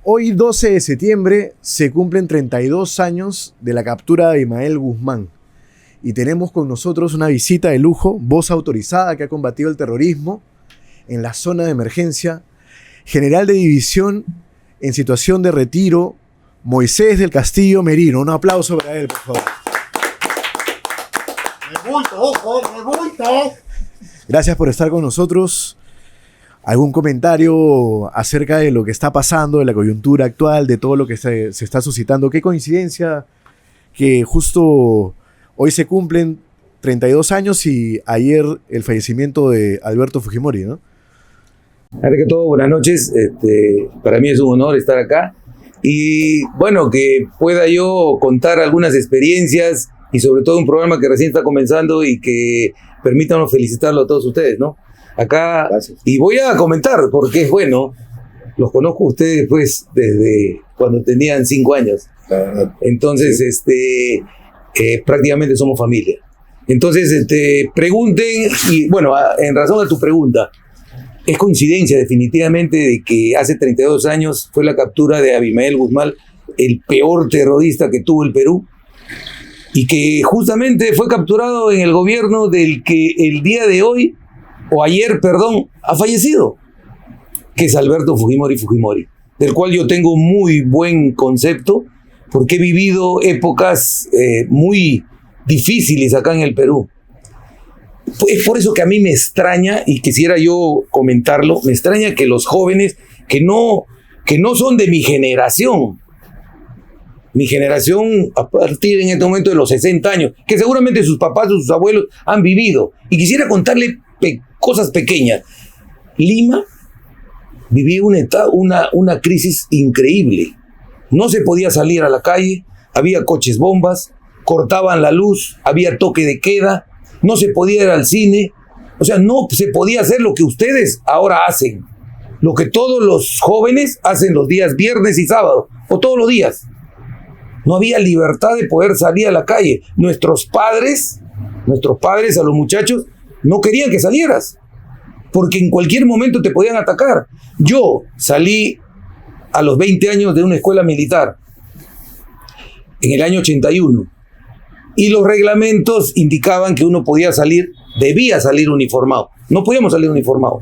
Hoy, 12 de septiembre, se cumplen 32 años de la captura de Abimael Guzmán. Y tenemos con nosotros una visita de lujo, voz autorizada que ha combatido el terrorismo en la zona de emergencia, general de división en situación de retiro, Moisés del Castillo Merino. Un aplauso para él, por favor. Gracias por estar con nosotros. ¿Algún comentario acerca de lo que está pasando, de la coyuntura actual, de todo lo que se está suscitando? Qué coincidencia que justo hoy se cumplen 32 años y ayer el fallecimiento de Alberto Fujimori, ¿no? Antes que todo, buenas noches. Para mí es un honor estar acá. Y bueno, que pueda yo contar algunas experiencias y sobre todo un programa que recién está comenzando y que permítanos felicitarlo a todos ustedes, ¿no? Acá, gracias. Y voy a comentar porque es bueno, los conozco a ustedes pues desde cuando tenían 5 años. Entonces, prácticamente somos familia. Entonces, pregunten, y bueno, en razón a tu pregunta, es coincidencia definitivamente de que hace 32 años fue la captura de Abimael Guzmán, el peor terrorista que tuvo el Perú, y que justamente fue capturado en el gobierno del que el día de hoy, o ayer, perdón, ha fallecido, que es Alberto Fujimori, del cual yo tengo muy buen concepto, porque he vivido épocas muy difíciles acá en el Perú. Es por eso que a mí me extraña, y quisiera yo comentarlo, me extraña que los jóvenes que no son de mi generación a partir en este momento de los 60 años, que seguramente sus papás o sus abuelos han vivido, y quisiera contarle cosas pequeñas. Lima vivía una crisis increíble. No se podía salir a la calle, había coches bombas, cortaban la luz, había toque de queda, no se podía ir al cine, o sea, no se podía hacer lo que ustedes ahora hacen, lo que todos los jóvenes hacen los días viernes y sábado, o todos los días. No había libertad de poder salir a la calle. Nuestros padres a los muchachos, no querían que salieras, porque en cualquier momento te podían atacar. Yo salí a los 20 años de una escuela militar, en el año 81, y los reglamentos indicaban que uno debía salir uniformado. No podíamos salir uniformado,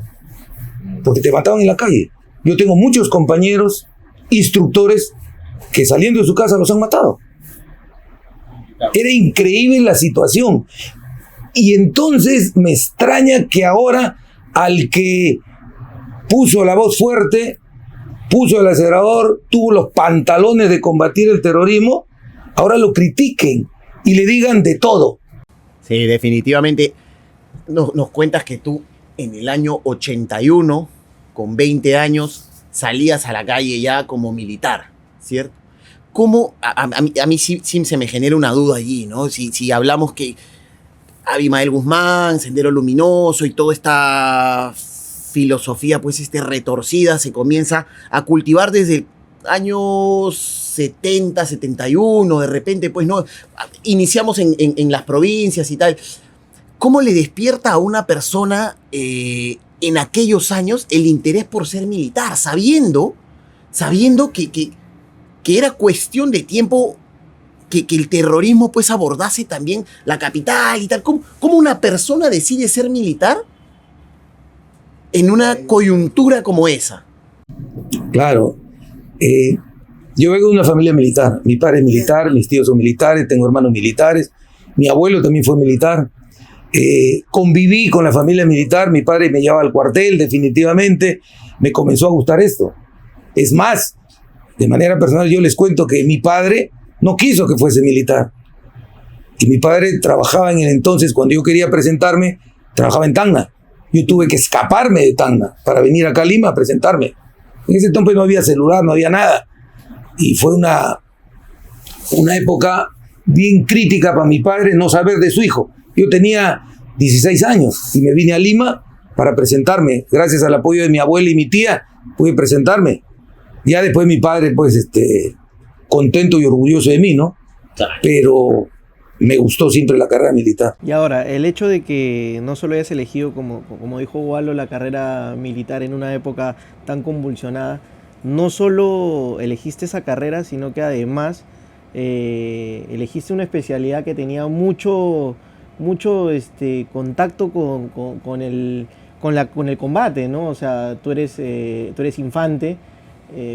porque te mataban en la calle. Yo tengo muchos compañeros, instructores, que saliendo de su casa los han matado. Era increíble la situación. Y entonces me extraña que ahora al que puso la voz fuerte, puso el acelerador, tuvo los pantalones de combatir el terrorismo, ahora lo critiquen y le digan de todo. Sí, definitivamente. Nos cuentas que tú en el año 81, con 20 años, salías a la calle ya como militar, ¿cierto? ¿Cómo? A mí sí se me genera una duda allí, ¿no? Si hablamos que Abimael Guzmán, Sendero Luminoso y toda esta filosofía pues retorcida se comienza a cultivar desde años 70, 71, de repente pues no, iniciamos en las provincias y tal. ¿Cómo le despierta a una persona en aquellos años el interés por ser militar, sabiendo que era cuestión de tiempo que el terrorismo pues abordase también la capital y tal? ¿Cómo una persona decide ser militar en una coyuntura como esa? Claro. Yo vengo de una familia militar. Mi padre es militar, mis tíos son militares, tengo hermanos militares, mi abuelo también fue militar. Conviví con la familia militar, mi padre me llevaba al cuartel, definitivamente me comenzó a gustar esto. Es más, de manera personal yo les cuento que mi padre no quiso que fuese militar. Y mi padre trabajaba en el entonces, cuando yo quería presentarme, trabajaba en Tacna. Yo tuve que escaparme de Tacna para venir acá a Lima a presentarme. En ese entonces no había celular, no había nada. Y fue una época bien crítica para mi padre no saber de su hijo. Yo tenía 16 años y me vine a Lima para presentarme. Gracias al apoyo de mi abuela y mi tía pude presentarme. Ya después mi padre, pues, contento y orgulloso de mí, ¿no? Pero me gustó siempre la carrera militar. Y ahora, el hecho de que no solo hayas elegido, como dijo Walo, la carrera militar en una época tan convulsionada, no solo elegiste esa carrera, sino que además elegiste una especialidad que tenía mucho contacto con el combate, ¿no? O sea, tú eres infante,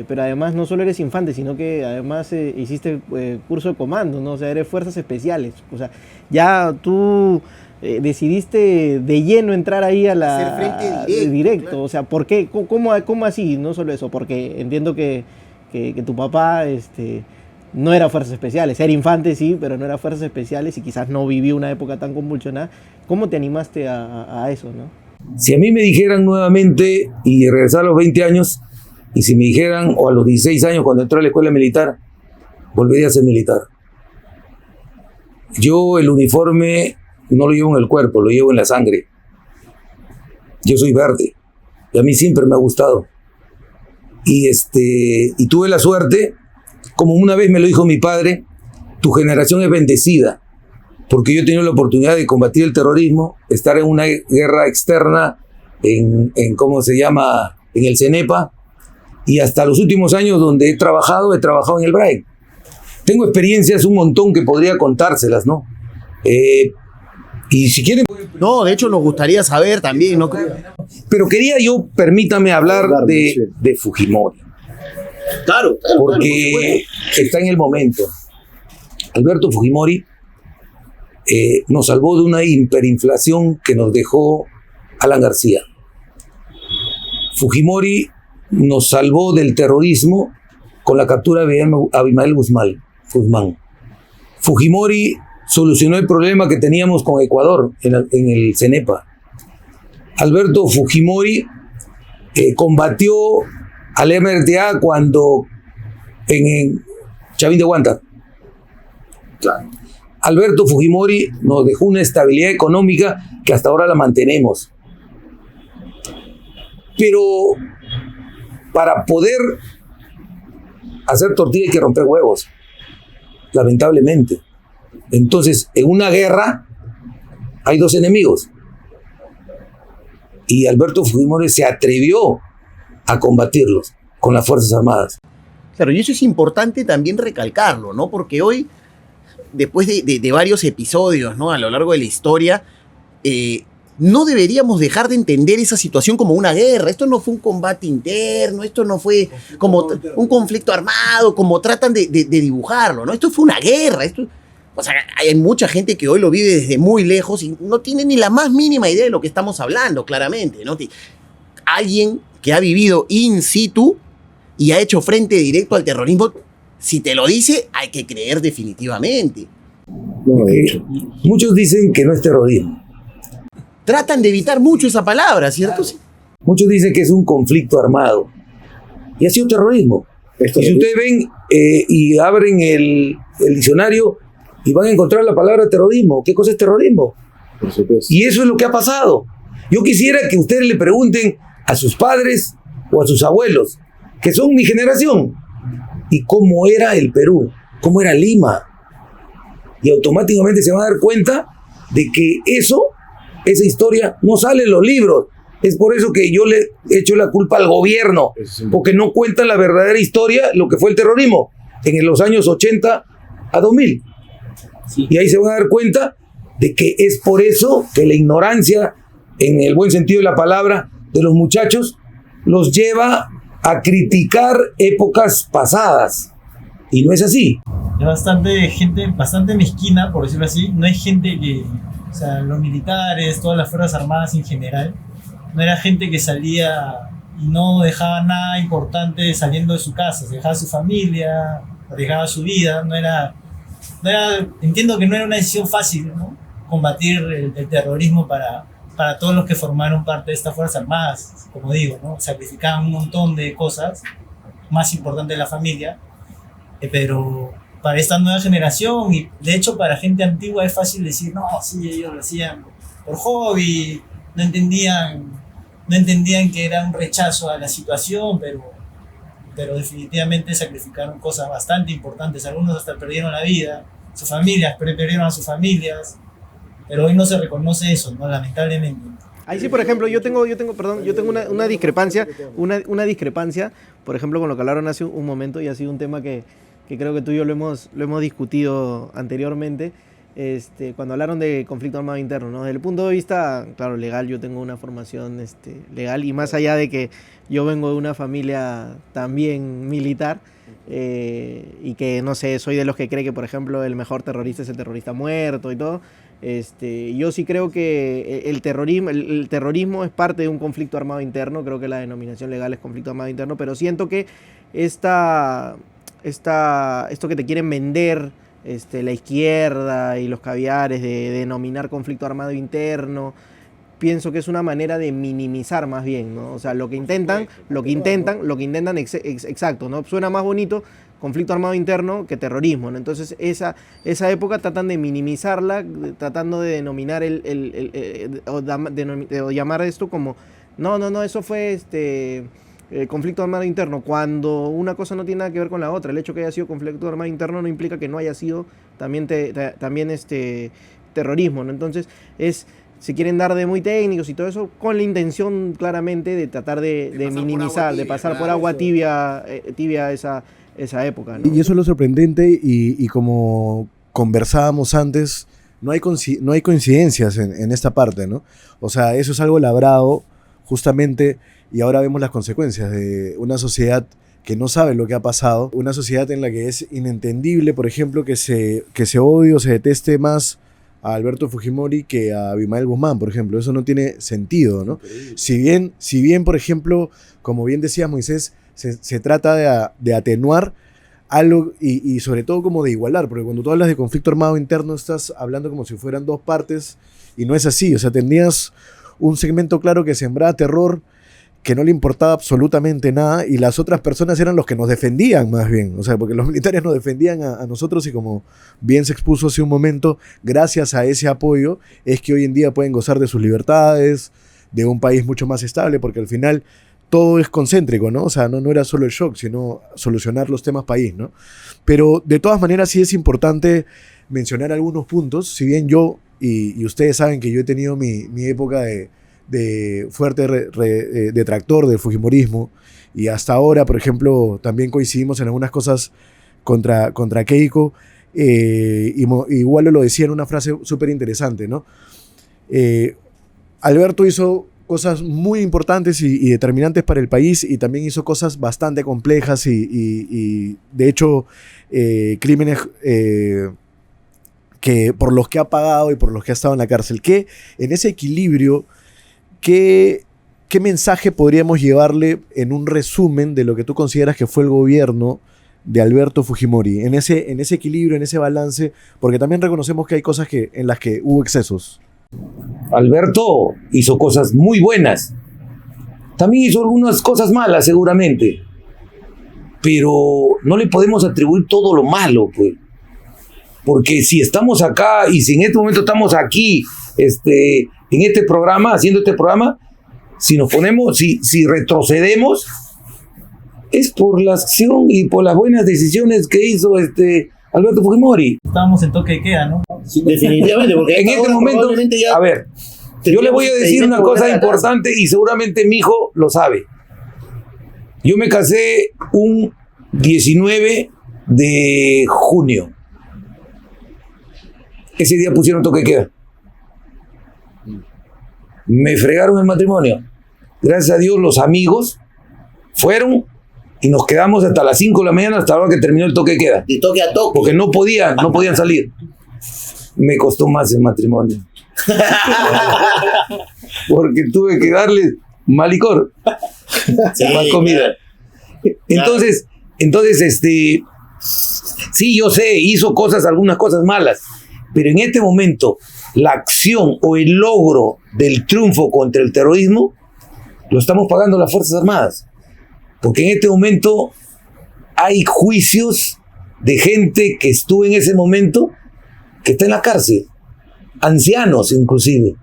pero además no solo eres infante, sino que además hiciste curso de comando, ¿no? O sea, eres fuerzas especiales. O sea, ya tú decidiste de lleno entrar ahí a la... Hacer frente directo. claro. O sea, ¿por qué? ¿Cómo así? No solo eso, porque entiendo que tu papá no era fuerzas especiales, era infante sí, pero no era fuerzas especiales y quizás no vivió una época tan convulsionada. ¿Cómo te animaste a eso, no? Si a mí me dijeran nuevamente y regresar a los 20 años, y si me dijeran, o a los 16 años cuando entré a la escuela militar, volvería a ser militar. Yo el uniforme no lo llevo en el cuerpo, lo llevo en la sangre. Yo soy verde y a mí siempre me ha gustado. Y tuve la suerte, como una vez me lo dijo mi padre, tu generación es bendecida, porque yo he tenido la oportunidad de combatir el terrorismo, estar en una guerra externa, ¿cómo se llama?, en el CENEPA, y hasta los últimos años donde he trabajado en el BRAE. Tengo experiencias un montón que podría contárselas, ¿no? Y si quieren... No, de hecho nos gustaría saber también, ¿no? Pero quería yo, permítame hablar de Fujimori. Claro. Porque está en el momento. Alberto Fujimori nos salvó de una hiperinflación que nos dejó Alan García. Fujimori nos salvó del terrorismo con la captura de Abimael Guzmán. Fujimori solucionó el problema que teníamos con Ecuador en el CENEPA. Alberto Fujimori combatió al MRTA cuando en Chavín de Huántar. Claro. Alberto Fujimori nos dejó una estabilidad económica que hasta ahora la mantenemos. Pero para poder hacer tortilla hay que romper huevos, lamentablemente. Entonces, en una guerra hay dos enemigos. Y Alberto Fujimori se atrevió a combatirlos con las Fuerzas Armadas. Claro, y eso es importante también recalcarlo, ¿no? Porque hoy, después de varios episodios, ¿no?, a lo largo de la historia, no deberíamos dejar de entender esa situación como una guerra. Esto no fue un combate interno, esto no fue como un conflicto armado, como tratan de dibujarlo, ¿no? Esto fue una guerra. O sea, hay mucha gente que hoy lo vive desde muy lejos y no tiene ni la más mínima idea de lo que estamos hablando, claramente, ¿no? Alguien que ha vivido in situ y ha hecho frente directo al terrorismo, si te lo dice, hay que creer definitivamente. No, de hecho. Muchos dicen que no es terrorismo. Tratan de evitar mucho esa palabra, ¿cierto? Sí. Muchos dicen que es un conflicto armado. Y ha sido terrorismo. Y si ustedes ven y abren el diccionario y van a encontrar la palabra terrorismo. ¿Qué cosa es terrorismo? Por supuesto. Y eso es lo que ha pasado. Yo quisiera que ustedes le pregunten a sus padres o a sus abuelos, que son mi generación, y cómo era el Perú, cómo era Lima. Y automáticamente se van a dar cuenta de que esa historia no sale en los libros. Es por eso que yo le echo la culpa al gobierno, porque no cuentan la verdadera historia, lo que fue el terrorismo en los años 80 a 2000. Sí. Y ahí se van a dar cuenta de que es por eso que la ignorancia, en el buen sentido de la palabra, de los muchachos, los lleva a criticar épocas pasadas. Y no es así. Es bastante gente, bastante mezquina, por decirlo así. No es gente que, o sea, los militares, todas las fuerzas armadas en general, no era gente que salía y no dejaba nada importante saliendo de su casa. Se dejaba su familia, arriesgaba su vida. No era, entiendo que no era una decisión fácil, ¿no?, combatir el terrorismo para todos los que formaron parte de estas fuerzas armadas. Como digo, ¿no?, sacrificaban un montón de cosas, más importante la familia, pero para esta nueva generación, y de hecho para gente antigua es fácil decir, no, sí, ellos lo hacían por hobby, no entendían que era un rechazo a la situación, pero definitivamente sacrificaron cosas bastante importantes. Algunos hasta perdieron la vida, sus familias perdieron a sus familias, pero hoy no se reconoce eso, ¿no?, lamentablemente. Ahí sí, por ejemplo, yo tengo una discrepancia, una discrepancia, por ejemplo, con lo que hablaron hace un momento, y ha sido un tema que creo que tú y yo lo hemos discutido anteriormente, cuando hablaron de conflicto armado interno, ¿no? Desde el punto de vista, claro, legal, yo tengo una formación legal, y más allá de que yo vengo de una familia también militar, y que, no sé, soy de los que cree que, por ejemplo, el mejor terrorista es el terrorista muerto y todo. Yo sí creo que el terrorismo es parte de un conflicto armado interno. Creo que la denominación legal es conflicto armado interno, pero siento que esto que te quieren vender la izquierda y los caviares de denominar conflicto armado interno, pienso que es una manera de minimizar más bien, ¿no? O sea, lo que intentan, exacto, ¿no? Suena más bonito conflicto armado interno que terrorismo, ¿no? Entonces esa época tratan de minimizarla, tratando de denominar o llamar esto como no, eso fue conflicto armado interno, cuando una cosa no tiene nada que ver con la otra. El hecho que haya sido conflicto armado interno no implica que no haya sido también terrorismo, ¿no? Entonces se quieren dar de muy técnicos y todo eso, con la intención claramente de tratar de minimizar, de pasar por agua tibia esa época, ¿no? Y eso es lo sorprendente, y como conversábamos antes, no hay coincidencias en esta parte, ¿no? O sea, eso es algo labrado justamente, y ahora vemos las consecuencias de una sociedad que no sabe lo que ha pasado, una sociedad en la que es inentendible, por ejemplo, que se odie o se deteste más a Alberto Fujimori que a Abimael Guzmán, por ejemplo. Eso no tiene sentido, ¿no? Si bien, por ejemplo, como bien decía Moisés, se trata de atenuar algo y sobre todo como de igualar, porque cuando tú hablas de conflicto armado interno estás hablando como si fueran dos partes, y no es así. O sea, tenías un segmento claro que sembraba terror, que no le importaba absolutamente nada, y las otras personas eran los que nos defendían más bien. O sea, porque los militares nos defendían a nosotros, y como bien se expuso hace un momento, gracias a ese apoyo es que hoy en día pueden gozar de sus libertades, de un país mucho más estable, porque al final todo es concéntrico, ¿no? O sea, no era solo el shock, sino solucionar los temas país, ¿no? Pero de todas maneras sí es importante mencionar algunos puntos. Si bien yo, y ustedes saben que yo he tenido mi época de fuerte detractor del fujimorismo, y hasta ahora, por ejemplo, también coincidimos en algunas cosas contra Keiko, igual lo decía en una frase súper interesante, ¿no? Alberto hizo cosas muy importantes y determinantes para el país, y también hizo cosas bastante complejas y de hecho, crímenes que por los que ha pagado y por los que ha estado en la cárcel. Que en ese equilibrio, ¿qué mensaje podríamos llevarle en un resumen de lo que tú consideras que fue el gobierno de Alberto Fujimori? En ese equilibrio, en ese balance, porque también reconocemos que hay cosas en las que hubo excesos. Alberto hizo cosas muy buenas. También hizo algunas cosas malas, seguramente. Pero no le podemos atribuir todo lo malo, pues. Porque si estamos acá, y si en este momento estamos aquí, en este programa, haciendo este programa, si nos ponemos, si retrocedemos, es por la acción y por las buenas decisiones que hizo Alberto Fujimori. Estábamos en toque de queda, ¿no? Sí, definitivamente, porque en este momento, a ver, yo le voy a decir una cosa importante, y seguramente mi hijo lo sabe. Yo me casé un 19 de junio. Ese día pusieron toque de queda. Me fregaron el matrimonio. Gracias a Dios, los amigos fueron y nos quedamos hasta las 5 de la mañana, hasta la hora que terminó el toque de queda. De toque a toque. Porque no podían salir. Me costó más el matrimonio. Porque tuve que darles más licor, más comida. Entonces, sí, yo sé, hizo algunas cosas malas, pero en este momento, la acción o el logro del triunfo contra el terrorismo lo estamos pagando las Fuerzas Armadas. Porque en este momento hay juicios de gente que estuvo en ese momento, que está en la cárcel, ancianos inclusive.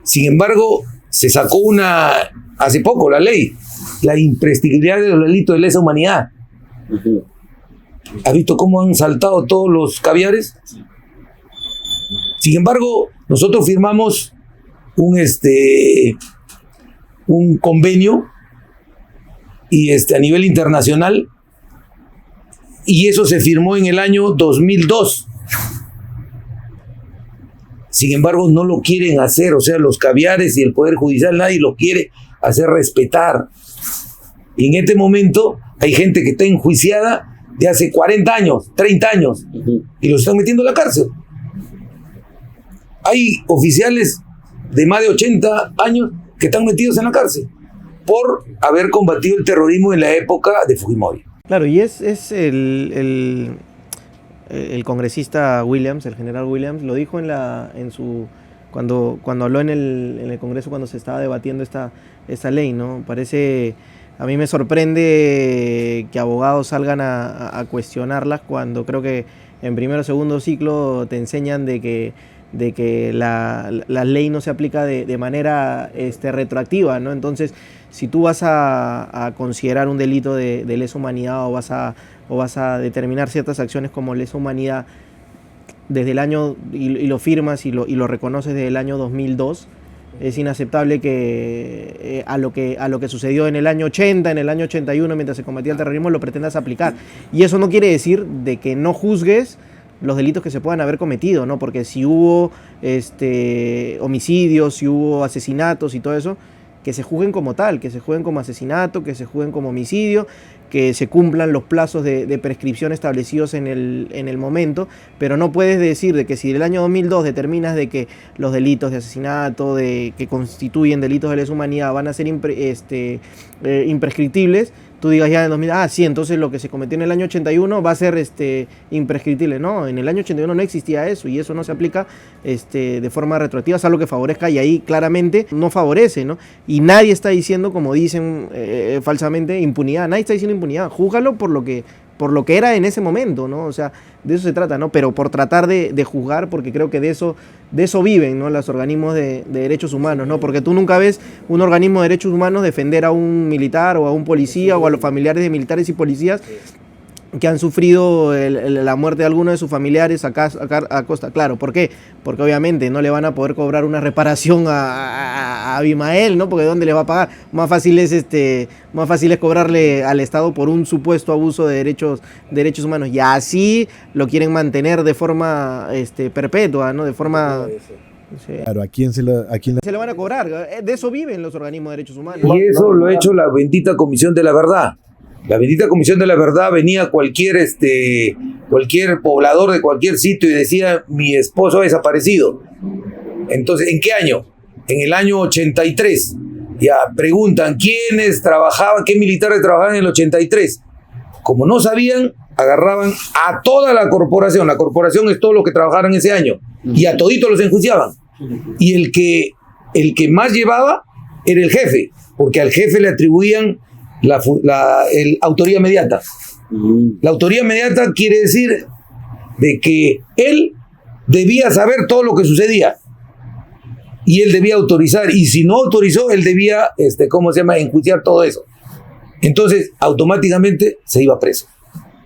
Sin embargo, se sacó hace poco la ley, la imprescriptibilidad de los delitos de lesa humanidad. ¿Has visto cómo han saltado todos los caviares? Sin embargo, nosotros firmamos un convenio y a nivel internacional, y eso se firmó en el año 2002. Sin embargo, no lo quieren hacer, o sea, los caviares y el Poder Judicial, nadie lo quiere hacer respetar. Y en este momento hay gente que está enjuiciada de hace 40 años, 30 años, y los están metiendo a la cárcel. Hay oficiales de más de 80 años que están metidos en la cárcel por haber combatido el terrorismo en la época de Fujimori. Claro, y es el congresista Williams, el general Williams, lo dijo cuando habló en el Congreso, cuando se estaba debatiendo esta ley, ¿no? A mí me sorprende que abogados salgan a cuestionarlas cuando creo que en primero o segundo ciclo te enseñan de que la ley no se aplica de manera retroactiva, ¿no? Entonces, si tú vas a considerar un delito de lesa humanidad o vas a determinar ciertas acciones como lesa humanidad desde el año, y lo firmas y lo reconoces desde el año 2002, es inaceptable que a lo que sucedió en el año 80, en el año 81, mientras se combatía el terrorismo, lo pretendas aplicar. Y eso no quiere decir de que no juzgues los delitos que se puedan haber cometido, ¿no? Porque si hubo homicidios, si hubo asesinatos y todo eso, que se juzguen como tal, que se juzguen como asesinato, que se juzguen como homicidio, que se cumplan los plazos de prescripción establecidos en el momento, pero no puedes decir de que si del año 2002 determinas de que los delitos de asesinato, que constituyen delitos de lesa humanidad, van a ser imprescriptibles, tú digas ya en 2000, sí, entonces lo que se cometió en el año 81 va a ser imprescriptible. No, en el año 81 no existía eso, y eso no se aplica de forma retroactiva, salvo que favorezca, y ahí claramente no favorece, ¿no? Y nadie está diciendo, como dicen falsamente, impunidad. Nadie está diciendo impunidad. Júzgalo por lo que era en ese momento, ¿no? O sea, de eso se trata, ¿no? Pero por tratar de juzgar, porque creo que de eso viven, ¿no? Los organismos de derechos humanos, ¿no? Porque tú nunca ves un organismo de derechos humanos defender a un militar o a un policía o a los familiares de militares y policías que han sufrido la muerte de alguno de sus familiares a costa. Claro, ¿por qué? Porque obviamente no le van a poder cobrar una reparación a Abimael, ¿no? Porque ¿dónde le va a pagar? Más fácil es cobrarle al Estado por un supuesto abuso de derechos humanos. Y así lo quieren mantener de forma perpetua, ¿no? De forma... Sí. Claro, ¿a quién se lo van a cobrar? De eso viven los organismos de derechos humanos. Y eso lo ha hecho la bendita Comisión de la Verdad. La bendita Comisión de la Verdad venía cualquier poblador de cualquier sitio y decía: mi esposo ha desaparecido. Entonces, ¿en qué año? En el año 83. Ya preguntan quiénes trabajaban, qué militares trabajaban en el 83. Como no sabían, agarraban a toda la corporación. La corporación es todo lo que trabajaron ese año. Y a toditos los enjuiciaban. Y el que más llevaba era el jefe, porque al jefe le atribuían la autoría inmediata. La autoría inmediata quiere decir de que él debía saber todo lo que sucedía y él debía autorizar, y si no autorizó, él debía enjuiciar todo eso. Entonces automáticamente se iba preso.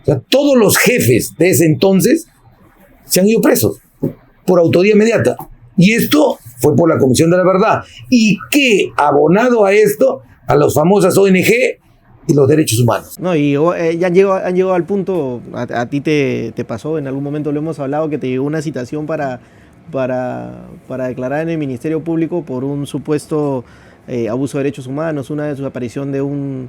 O sea, todos los jefes de ese entonces se han ido presos por autoría inmediata, y esto fue por la Comisión de la Verdad, y que abonado a esto, a las famosas ONG y los derechos humanos. No, y ya han llegado al punto, a ti te pasó, en algún momento lo hemos hablado, que te llegó una citación para declarar en el Ministerio Público por un supuesto abuso de derechos humanos, una desaparición de un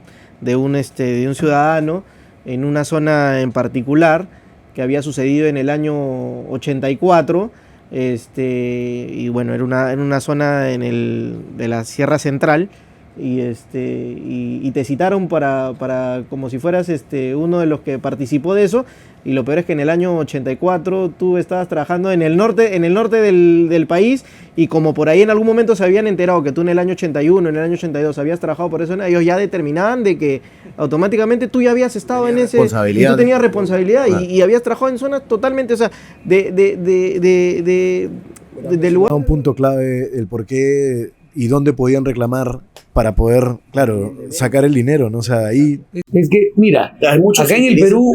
ciudadano en una zona en particular que había sucedido en el año 84, y bueno, era una zona de la Sierra Central, y te citaron para como si fueras uno de los que participó de eso. Y lo peor es que en el año 84 tú estabas trabajando en el norte del país, y como por ahí en algún momento se habían enterado que tú en el año 81, en el año 82 habías trabajado por eso, ellos ya determinaban de que automáticamente tú ya habías estado en ese... Y tú tenías responsabilidad, claro. y habías trabajado en zonas totalmente, o sea, del lugar... Un punto clave, el por qué y dónde podían reclamar para poder, claro, sacar el dinero, ¿no? O sea, ahí... Es que, mira, acá en el Perú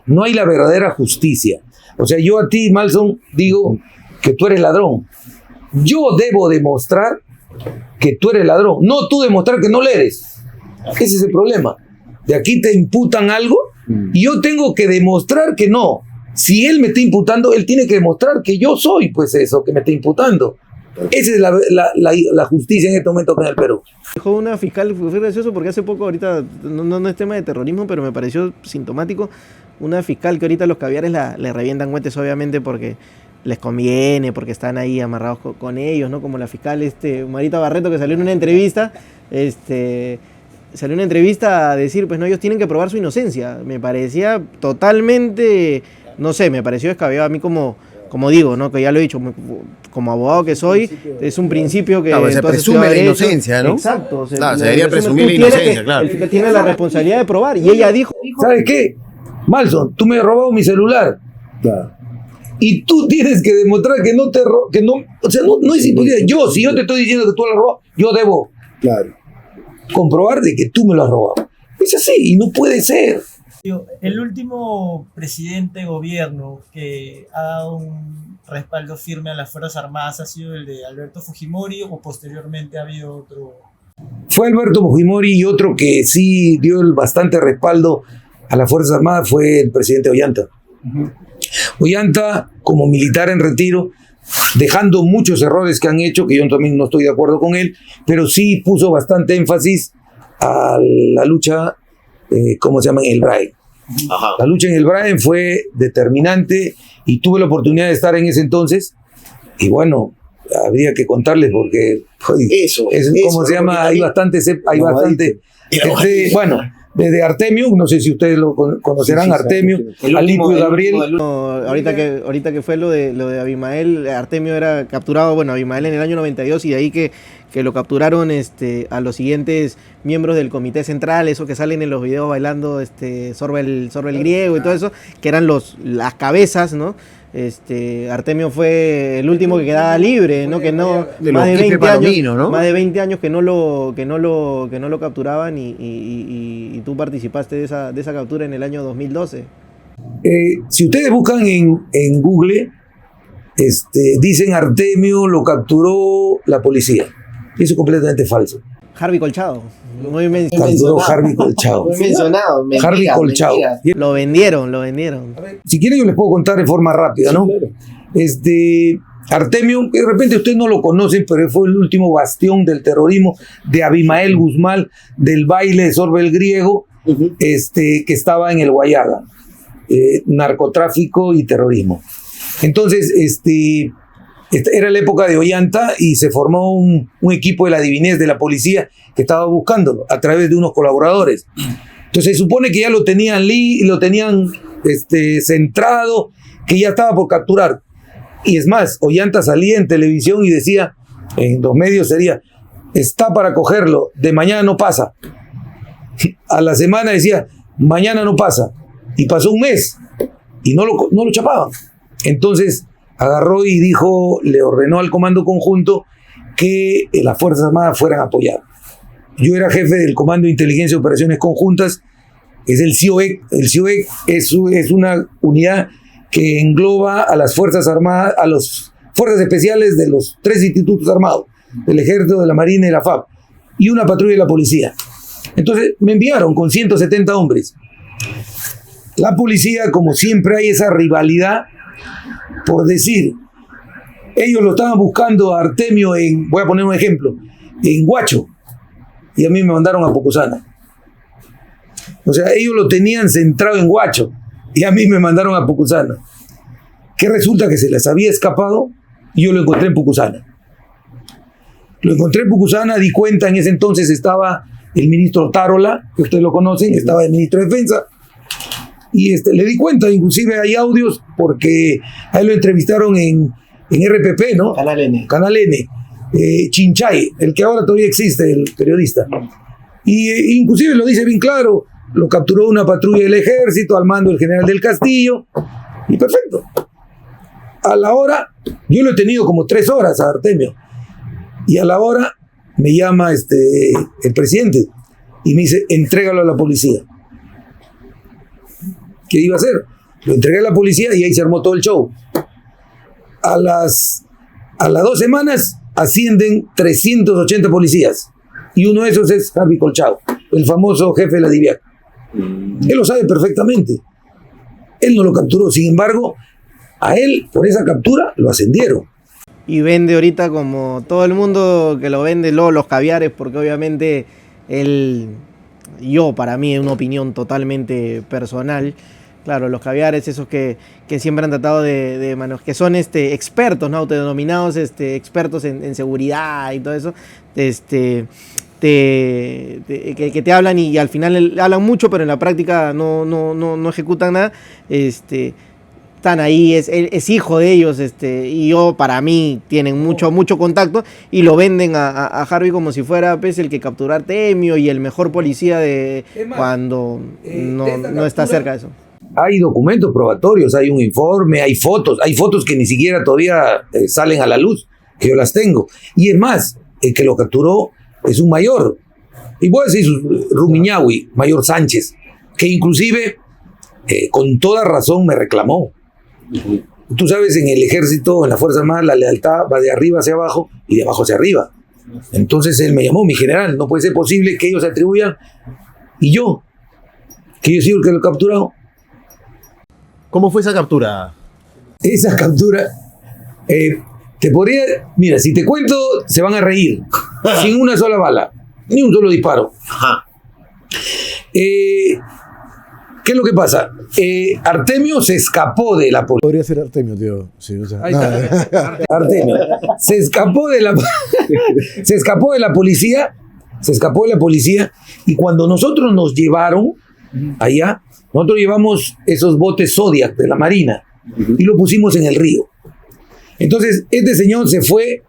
no hay la verdadera justicia. O sea, yo a ti, Malson, digo que tú eres ladrón. Yo debo demostrar que tú eres ladrón, no tú demostrar que no lo eres. Ese es el problema. De aquí te imputan algo y yo tengo que demostrar que no. Si él me está imputando, él tiene que demostrar que yo soy pues eso que me está imputando. Esa es la justicia en este momento acá en el Perú. Dijo una fiscal, fue gracioso porque hace poco, ahorita, no es tema de terrorismo, pero me pareció sintomático, una fiscal que ahorita los caviares le revientan cuentes obviamente porque les conviene, porque están ahí amarrados con ellos, ¿no? Como la fiscal Marita Barreto, que salió en una entrevista, salió en una entrevista a decir, pues no, ellos tienen que probar su inocencia. Me parecía totalmente, no sé, me pareció descabellado a mí como digo, ¿no? Que ya lo he dicho, como abogado que soy, es un principio que... Claro, se presume la inocencia, ¿no? Exacto. Claro, se debería presumir la inocencia, claro. El que tiene la responsabilidad de probar. Y ella dijo... ¿Sabes qué? Malson, tú me has robado mi celular. Claro. Y tú tienes que demostrar que no, o sea, no es imposible. Si yo te estoy diciendo que tú lo has robado, yo debo Claro. comprobar de que tú me lo has robado. Es así, y no puede ser. El último presidente de gobierno que ha dado un respaldo firme a las Fuerzas Armadas ha sido el de Alberto Fujimori, o posteriormente ha habido otro. Fue Alberto Fujimori, y otro que sí dio el bastante respaldo a las Fuerzas Armadas fue el presidente Ollanta. Ollanta, como militar en retiro, dejando muchos errores que han hecho, que yo también no estoy de acuerdo con él, pero sí puso bastante énfasis a la lucha, ¿cómo se llama? En el BRAE. Ajá. La lucha en el BRAE fue determinante y tuve la oportunidad de estar en ese entonces. Y bueno, habría que contarles porque ¿cómo se llama? Hay bastante. Bueno, desde Artemio, no sé si ustedes lo conocerán, Artemio, Alipio Gabriel. No, ahorita que fue lo de Abimael, Artemio era capturado, bueno, Abimael en el año 92, y de ahí que lo capturaron a los siguientes miembros del comité central, esos que salen en los videos bailando sorbe el griego y todo eso, que eran las cabezas, ¿no? Artemio fue el último que quedaba libre, ¿no? Que no, De más los de 20 años, Palomino, ¿no? más de 20 años que no lo capturaban, y tú participaste de esa captura en el año 2012. Si ustedes buscan en Google, dicen Artemio lo capturó la policía. Eso es completamente falso. Harvey Colchado, muy Capturó Harvey Colchado. Muy mencionado. Mentira, Harvey Colchado. mentira. Lo vendieron. Si quieren yo les puedo contar de forma rápida, ¿no? Artemio, que de repente ustedes no lo conocen, pero fue el último bastión del terrorismo de Abimael Guzmán, del baile de Sorbe el Griego, que estaba en el Guayaga, narcotráfico y terrorismo. Entonces, era la época de Ollanta y se formó un equipo de la divinez de la policía que estaba buscándolo a través de unos colaboradores. Entonces se supone que ya lo tenían centrado, que ya estaba por capturar. Y es más, Ollanta salía en televisión y decía, en los medios sería, está para cogerlo, de mañana no pasa. A la semana decía, mañana no pasa. Y pasó un mes y no lo chapaban. Entonces agarró y le ordenó al Comando Conjunto que las Fuerzas Armadas fueran a apoyar. Yo era jefe del Comando de Inteligencia y Operaciones Conjuntas, es el CIOEC. El CIOEC es una unidad que engloba a las Fuerzas Armadas, a las Fuerzas Especiales de los 3 institutos armados, del Ejército, de la Marina y la FAB, y una patrulla de la policía. Entonces me enviaron con 170 hombres. La policía, como siempre hay esa rivalidad, por decir, ellos lo estaban buscando a Artemio voy a poner un ejemplo, en Huacho, y a mí me mandaron a Pucusana. O sea, ellos lo tenían centrado en Huacho, y a mí me mandaron a Pucusana. ¿Qué resulta? Que se les había escapado, y yo lo encontré en Pucusana. Lo encontré en Pucusana, di cuenta, en ese entonces estaba el ministro Tarola, que ustedes lo conocen, estaba el ministro de Defensa, y le di cuenta, inclusive hay audios, porque a él lo entrevistaron en RPP, ¿no? Canal N. Chinchay, el que ahora todavía existe, el periodista. Y inclusive lo dice bien claro, lo capturó una patrulla del ejército al mando del general del Castillo, y perfecto. A la hora, yo lo he tenido como 3 horas a Artemio, y a la hora me llama el presidente y me dice, entrégalo a la policía. ¿Qué iba a hacer? Lo entregué a la policía y ahí se armó todo el show. A las A las 2 semanas ascienden 380 policías. Y uno de esos es Harvey Colchado, el famoso jefe de la DIVIAC. Él lo sabe perfectamente. Él no lo capturó. Sin embargo, a él, por esa captura, lo ascendieron. Y vende ahorita como todo el mundo que lo vende, los caviares, porque obviamente para mí es una opinión totalmente personal. Claro, los caviares, esos que siempre han tratado de manos, que son expertos, ¿no? Autodenominados expertos en seguridad y todo eso, que te hablan y al final hablan mucho, pero en la práctica no ejecutan nada. Están ahí, es hijo de ellos, y para mí tienen mucho contacto y lo venden a Harvey como si fuera pues, el que capturó a Artemio y el mejor policía cuando no está cerca de eso. Hay documentos probatorios, hay un informe, hay fotos que ni siquiera todavía salen a la luz, que yo las tengo. Y es más, el que lo capturó es un mayor, y voy a decir Rumiñahui, mayor Sánchez, que inclusive con toda razón me reclamó. Tú sabes, en el ejército, en la Fuerza Armada, la lealtad va de arriba hacia abajo y de abajo hacia arriba. Entonces él me llamó, mi general, no puede ser posible que ellos se atribuyan, y yo, que yo soy el que lo he capturado. ¿Cómo fue esa captura? Esa captura, te podría, mira, si te cuento, se van a reír, sin una sola bala, ni un solo disparo. Ajá. ¿Qué es lo que pasa? Artemio se escapó de la policía. Podría ser Artemio, tío. Sí, o sea, Ahí está. Artemio. Se escapó de la policía. Se escapó de la policía. Y cuando nosotros nos llevaron allá, nosotros llevamos esos botes Zodiac de la Marina y lo pusimos en el río. Entonces, este señor se fue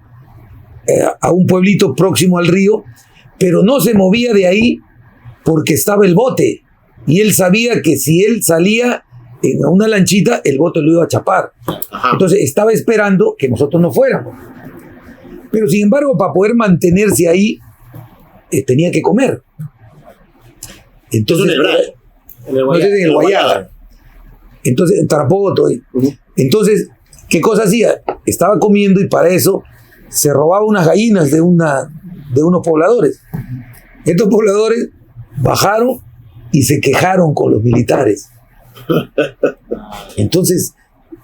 a un pueblito próximo al río, pero no se movía de ahí porque estaba el bote. Y él sabía que si él salía en una lanchita, el bote lo iba a chapar. Ajá. Entonces estaba esperando que nosotros no fuéramos. Pero sin embargo, para poder mantenerse ahí, tenía que comer. Entonces, en el Guayaga. Entonces, en Tarapoto. Entonces, ¿qué cosa hacía? Estaba comiendo y para eso se robaba unas gallinas de unos pobladores. Estos pobladores bajaron y se quejaron con los militares. Entonces,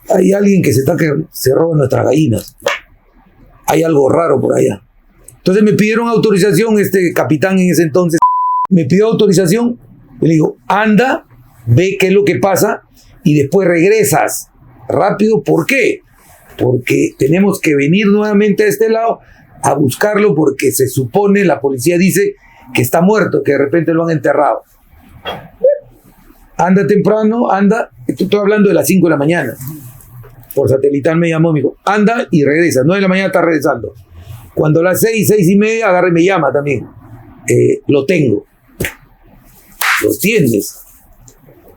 hay alguien que se roba nuestras gallinas. Hay algo raro por allá. Entonces me pidieron autorización, este capitán en ese entonces me pidió autorización. Y le digo, anda, ve qué es lo que pasa y después regresas rápido. ¿Por qué? Porque tenemos que venir nuevamente a este lado a buscarlo porque se supone, la policía dice que está muerto, que de repente lo han enterrado. Anda temprano, anda, estoy hablando de las 5 de la mañana. Por satelital me llamó, me dijo, anda y regresa, 9 de la mañana está regresando. Cuando a las 6:30 agarra y me llama también. Lo tengo. ¿Lo tienes?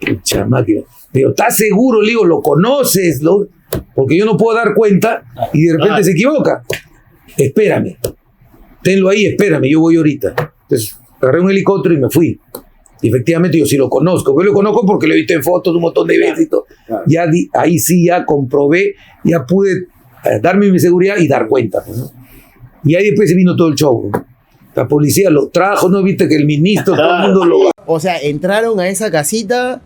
Pucha máquina. Pero ¿estás seguro? Le digo, ¿lo conoces? Porque yo no puedo dar cuenta y de repente se equivoca. Espérame. Tenlo ahí, espérame, yo voy ahorita. Entonces agarré un helicóptero y me fui. Y efectivamente yo sí lo conozco. Yo lo conozco porque lo he visto en fotos un montón de veces y todo. Ya ahí sí ya comprobé, ya pude darme mi seguridad y dar cuenta. ¿No? Y ahí después se vino todo el show. ¿No? La policía lo trajo, ¿no? Viste que el ministro, todo el mundo lo... O sea, entraron a esa casita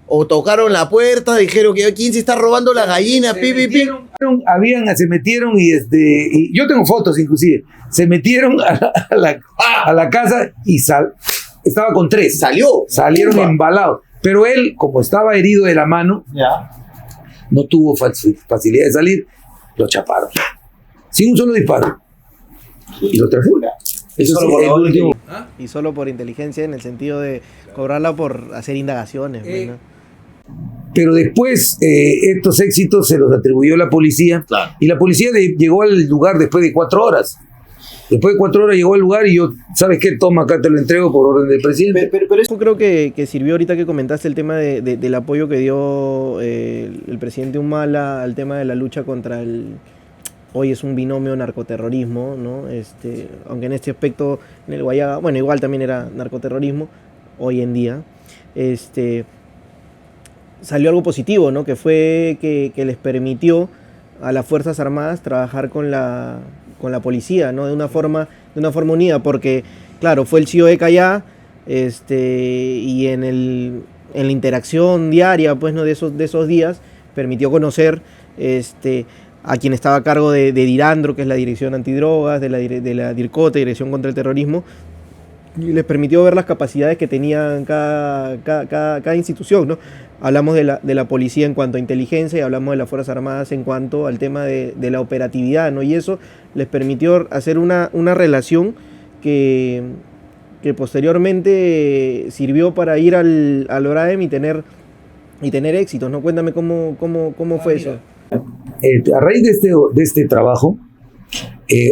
o tocaron la puerta, dijeron que quién se está robando las gallinas, Se metieron y yo tengo fotos inclusive. Se metieron a la casa y estaba con 3. Salieron embalados. Pero él, como estaba herido de la mano, no tuvo facilidad de salir, lo chaparon. Sin un solo disparo. Y lo trajeron. Eso sí, el último. Y solo por inteligencia en el sentido de cobrarla por hacer indagaciones. ¿No? Pero después estos éxitos se los atribuyó la policía. Claro. Y la policía llegó al lugar después de 4 horas. Después de 4 horas llegó al lugar y yo, ¿sabes qué? Toma, acá te lo entrego por orden del presidente. Pero eso creo que sirvió ahorita que comentaste el tema del apoyo que dio el presidente Humala al tema de la lucha contra hoy es un binomio narcoterrorismo, ¿no? Aunque en este aspecto en el Guayaga, bueno, igual también era narcoterrorismo hoy en día. Salió algo positivo, ¿no? Que fue que les permitió a las Fuerzas Armadas trabajar con la policía, ¿no? De una forma unida, porque, claro, fue el CIOEC allá, y en la interacción diaria, pues, ¿no? de esos días, permitió conocer a quien estaba a cargo de DIRANDRO, que es la Dirección Antidrogas, de la DIRCOTE, Dirección contra el Terrorismo, y les permitió ver las capacidades que tenían cada institución, ¿no? Hablamos de la policía en cuanto a inteligencia y hablamos de las Fuerzas Armadas en cuanto al tema de la operatividad, ¿no? Y eso les permitió hacer una relación que posteriormente sirvió para ir al BRAEM y tener éxitos, ¿no? Cuéntame cómo fue eso. A raíz de este trabajo,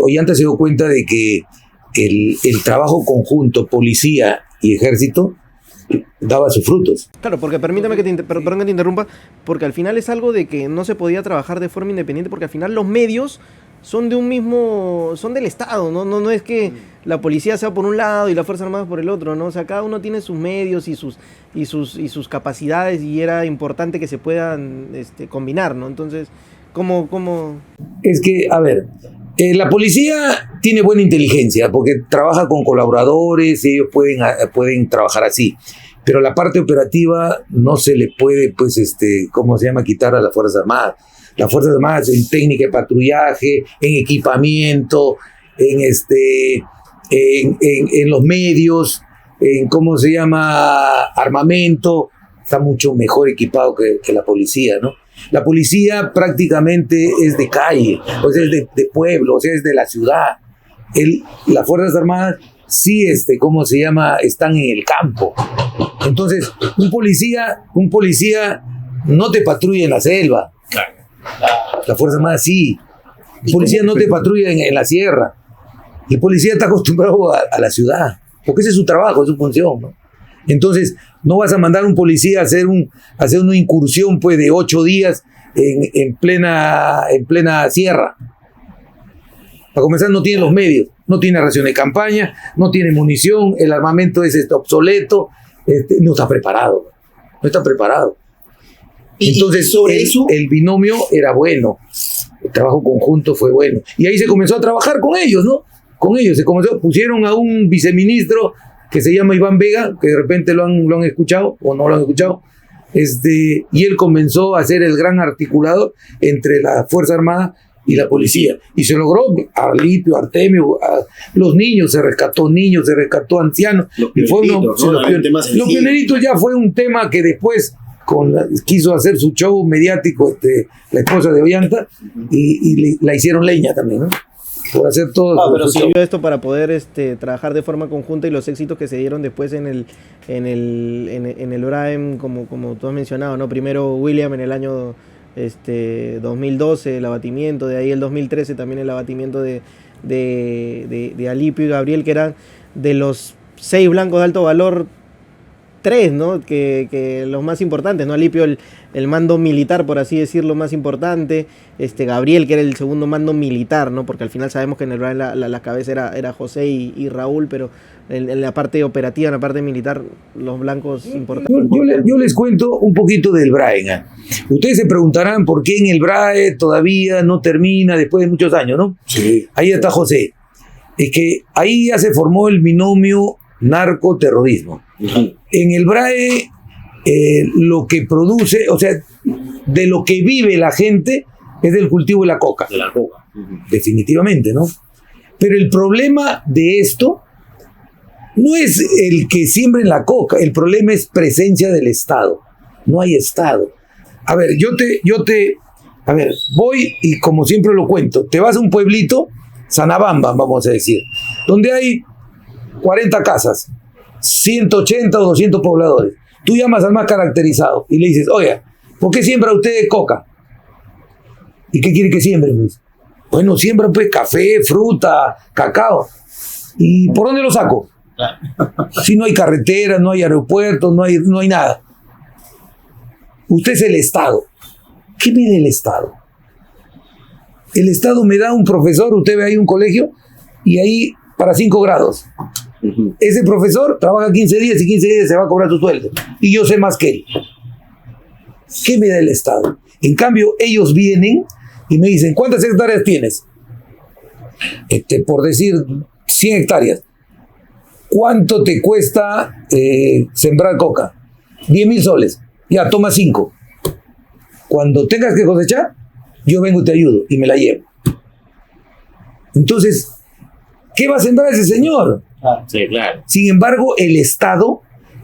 Ollanta se dio cuenta de que el trabajo conjunto, policía y ejército, daba sus frutos. Claro, porque permítame perdón que te interrumpa, porque al final es algo de que no se podía trabajar de forma independiente, porque al final los medios son son del Estado, no es que la policía sea por un lado y las Fuerzas Armadas por el otro, ¿no? O sea, cada uno tiene sus medios y sus capacidades, y era importante que se puedan combinar, ¿no? Entonces, ¿cómo? Es que, a ver, la policía tiene buena inteligencia porque trabaja con colaboradores, ellos pueden trabajar así, pero la parte operativa no se le puede, pues, quitar a las Fuerzas Armadas. Las Fuerzas Armadas en técnica de patrullaje, en equipamiento, en los medios, en armamento, está mucho mejor equipado que la policía, ¿no? La policía prácticamente es de calle, o sea, es de pueblo, o sea, es de la ciudad. Las Fuerzas Armadas sí, están en el campo. Entonces, un policía no te patrulla en la selva. La Fuerza Armada sí. El policía no te patrulla en la sierra. El policía está acostumbrado a la ciudad, porque ese es su trabajo, es su función, ¿no? Entonces, no vas a mandar a un policía a hacer una incursión, pues, de 8 días en plena sierra. Para comenzar, no tiene los medios, no tiene ración de campaña, no tiene munición, el armamento es obsoleto, no está preparado. Entonces, sobre eso, el binomio era bueno, el trabajo conjunto fue bueno. Y ahí se comenzó a trabajar con ellos, ¿no? Pusieron a un viceministro que se llama Iván Vega, que de repente lo han escuchado o no lo han escuchado, y él comenzó a ser el gran articulador entre la Fuerza Armada y la policía. Y se logró, Alipio, Artemio, los niños, se rescató ancianos. Los pioneritos ya fue un tema que después quiso hacer su show mediático la esposa de Ollanta, y la hicieron leña también, ¿no? Por hacer todo. Pero sirvió esto para poder trabajar de forma conjunta, y los éxitos que se dieron después en el BRAEM, como tú has mencionado, ¿no? Primero William en el año 2012, el abatimiento, de ahí el 2013 también el abatimiento de Alipio y Gabriel, que eran de los 6 blancos de alto valor, 3, ¿no? Que los más importantes, ¿no? Alipio, el mando militar, por así decirlo, más importante. Gabriel, que era el segundo mando militar, ¿no? Porque al final sabemos que en el BRAEM la cabeza era José y Raúl, pero en la parte operativa, en la parte militar, los blancos importantes. Yo les cuento un poquito del BRAEM. Ustedes se preguntarán por qué en el BRAEM todavía no termina después de muchos años, ¿no? Sí. Ahí está José. Es que ahí ya se formó el binomio narcoterrorismo. En el BRAE, lo que produce, o sea, de lo que vive la gente es del cultivo de la coca. De la coca. Definitivamente, ¿no? Pero el problema de esto no es el que siembren la coca, el problema es presencia del Estado. No hay Estado. A ver, voy y como siempre lo cuento, te vas a un pueblito, Sanabamba, vamos a decir, donde hay 40 casas, 180 o 200 pobladores. Tú llamas al más caracterizado y le dices, oiga, ¿por qué siembra usted coca? ¿Y qué quiere que siembre? Pues? Bueno, siembra pues café, fruta, cacao. ¿Y por dónde lo saco? Si no hay carreteras, no hay aeropuertos, no hay nada. Usted es el Estado. ¿Qué mide el Estado? El Estado me da un profesor, usted ve ahí un colegio, y ahí para 5 grados. Ese profesor trabaja 15 días y 15 días se va a cobrar su sueldo. Y yo sé más que él. ¿Qué me da el Estado? En cambio, ellos vienen y me dicen, ¿cuántas hectáreas tienes? Por decir 100 hectáreas. ¿Cuánto te cuesta sembrar coca? 10.000 soles. Ya, toma 5. Cuando tengas que cosechar, yo vengo y te ayudo y me la llevo. Entonces, ¿qué va a sembrar ese señor? Sí, claro. Sin embargo, el Estado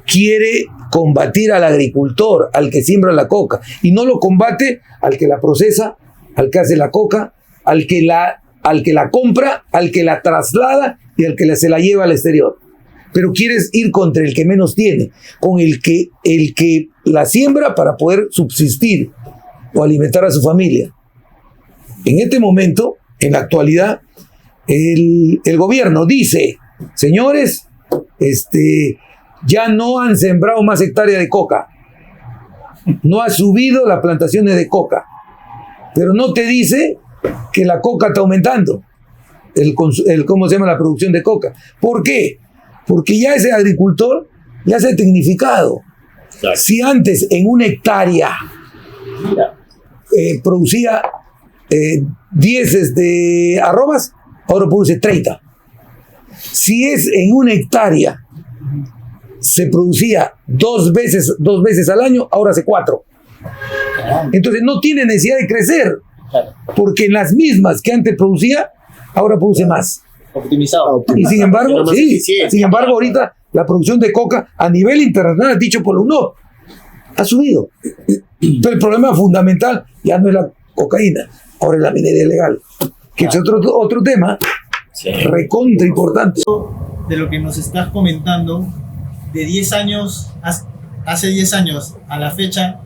quiere combatir al agricultor, al que siembra la coca, y no lo combate al que la procesa, al que hace la coca, al que la compra, al que la traslada y al que se la lleva al exterior. Pero quieres ir contra el que menos tiene, con el que la siembra para poder subsistir o alimentar a su familia. En este momento, en la actualidad, el gobierno dice, señores, ya no han sembrado más hectáreas de coca, no ha subido las plantaciones de coca, pero no te dice que la coca está aumentando, ¿cómo se llama? La producción de coca. ¿Por qué? Porque ya ese agricultor ya se ha tecnificado. Claro. Si antes en una hectárea producía 10 arrobas, ahora produce 30. Si es en una hectárea se producía 2 veces al año, ahora hace 4. Entonces no tiene necesidad de crecer, porque en las mismas que antes producía, ahora produce más. Optimizado. Y sin embargo, Más sí, eficiencia. sin embargo, ahorita la producción de coca a nivel internacional, dicho por la UNOP, ha subido. Pero el problema fundamental ya no es la cocaína, ahora es la minería ilegal, que es otro tema recontra importante. De lo que nos estás comentando, de 10 años, hace 10 años a la fecha,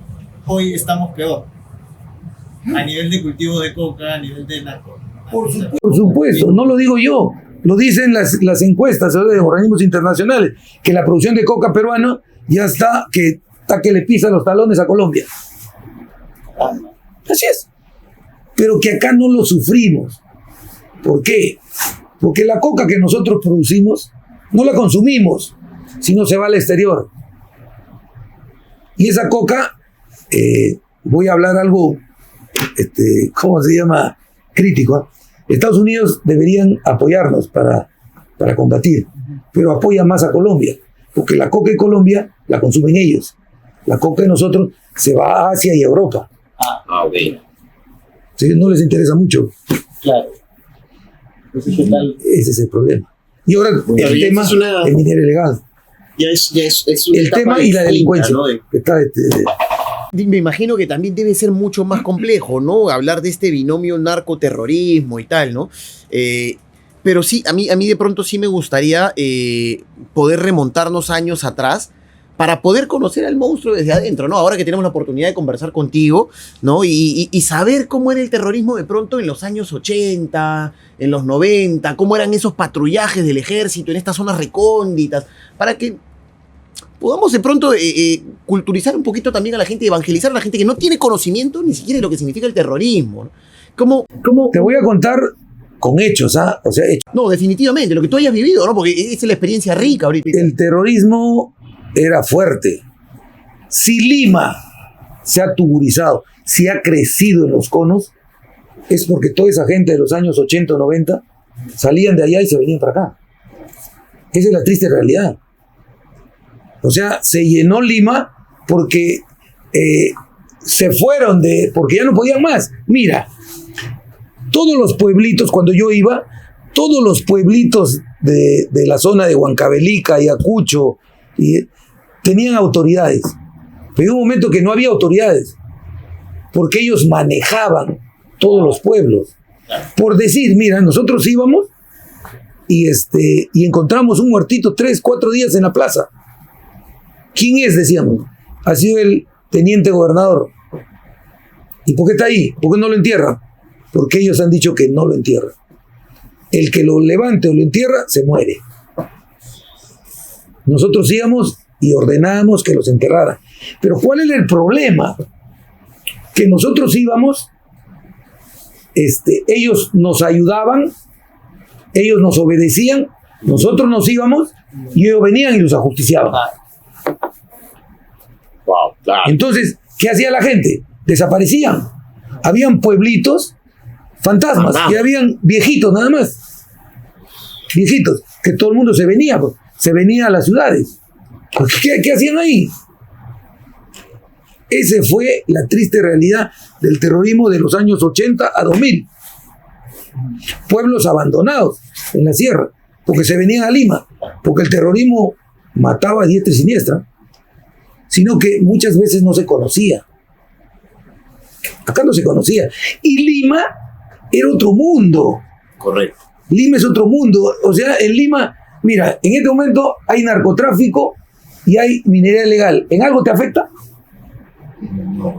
hoy estamos peor. A nivel de cultivo de coca, a nivel de narco. Por supuesto, no lo digo yo, lo dicen las encuestas de organismos internacionales, que la producción de coca peruana ya está que le pisa los talones a Colombia. Así es. Pero que acá no lo sufrimos. ¿Por qué? Porque la coca que nosotros producimos no la consumimos, sino se va al exterior. Y esa coca, voy a hablar algo, ¿cómo se llama? Crítico. Estados Unidos deberían apoyarnos para combatir, pero apoya más a Colombia, porque la coca de Colombia la consumen ellos. La coca de nosotros se va a Asia y a Europa. Ok. ¿Sí? No les interesa mucho. Claro. Entonces, ¿qué tal? Ese es el problema. Y ahora el ya tema es una- del minero ilegal. Ya es una El etapa tema y la distinta, delincuencia. ¿no? Que está, Me imagino que también debe ser mucho más complejo, ¿no? Hablar de este binomio narcoterrorismo y tal, ¿no? Pero sí, a mí de pronto sí me gustaría poder remontarnos años atrás para poder conocer al monstruo desde adentro, ¿no? Ahora que tenemos la oportunidad de conversar contigo, ¿no? Y saber cómo era el terrorismo de pronto en los años 80, en los 90, cómo eran esos patrullajes del ejército en estas zonas recónditas, para que podamos de pronto culturizar un poquito también a la gente, evangelizar a la gente que no tiene conocimiento ni siquiera de lo que significa el terrorismo, ¿no? ¿Cómo? te voy a contar con hechos, ¿ah? O sea, hechos. No, definitivamente, lo que tú hayas vivido, ¿no? Porque esa es la experiencia rica ahorita. El terrorismo era fuerte. Si Lima se ha tuburizado, si ha crecido en los conos, es porque toda esa gente de los años 80 o 90 salían de allá y se venían para acá. Esa es la triste realidad. O sea, se llenó Lima porque se fueron porque ya no podían más. Mira, todos los pueblitos, cuando yo iba, todos los pueblitos de la zona de Huancavelica, Ayacucho, tenían autoridades. Pero hubo un momento que no había autoridades, porque ellos manejaban todos los pueblos. Por decir, mira, nosotros íbamos y encontramos un muertito 3, 4 días en la plaza. ¿Quién es? Decíamos. Ha sido el teniente gobernador. ¿Y por qué está ahí? ¿Por qué no lo entierran? Porque ellos han dicho que no lo entierran. El que lo levante o lo entierra, se muere. Nosotros íbamos y ordenábamos que los enterraran. Pero ¿cuál era el problema? Que nosotros íbamos, ellos nos ayudaban, ellos nos obedecían, nosotros nos íbamos y ellos venían y los ajusticiaban. Wow, claro. Entonces, ¿qué hacía la gente? Desaparecían. Habían pueblitos fantasmas, que habían viejitos nada más. Viejitos, que todo el mundo se venía a las ciudades. ¿Qué hacían ahí? Esa fue la triste realidad del terrorismo de los años 80 a 2000. Pueblos abandonados en la sierra, porque se venían a Lima, porque el terrorismo mataba a diestra y siniestra, sino que muchas veces no se conocía. Acá no se conocía. Y Lima era otro mundo. Correcto. Lima es otro mundo. O sea, en Lima, mira, en este momento hay narcotráfico y hay minería ilegal. ¿En algo te afecta? Nada,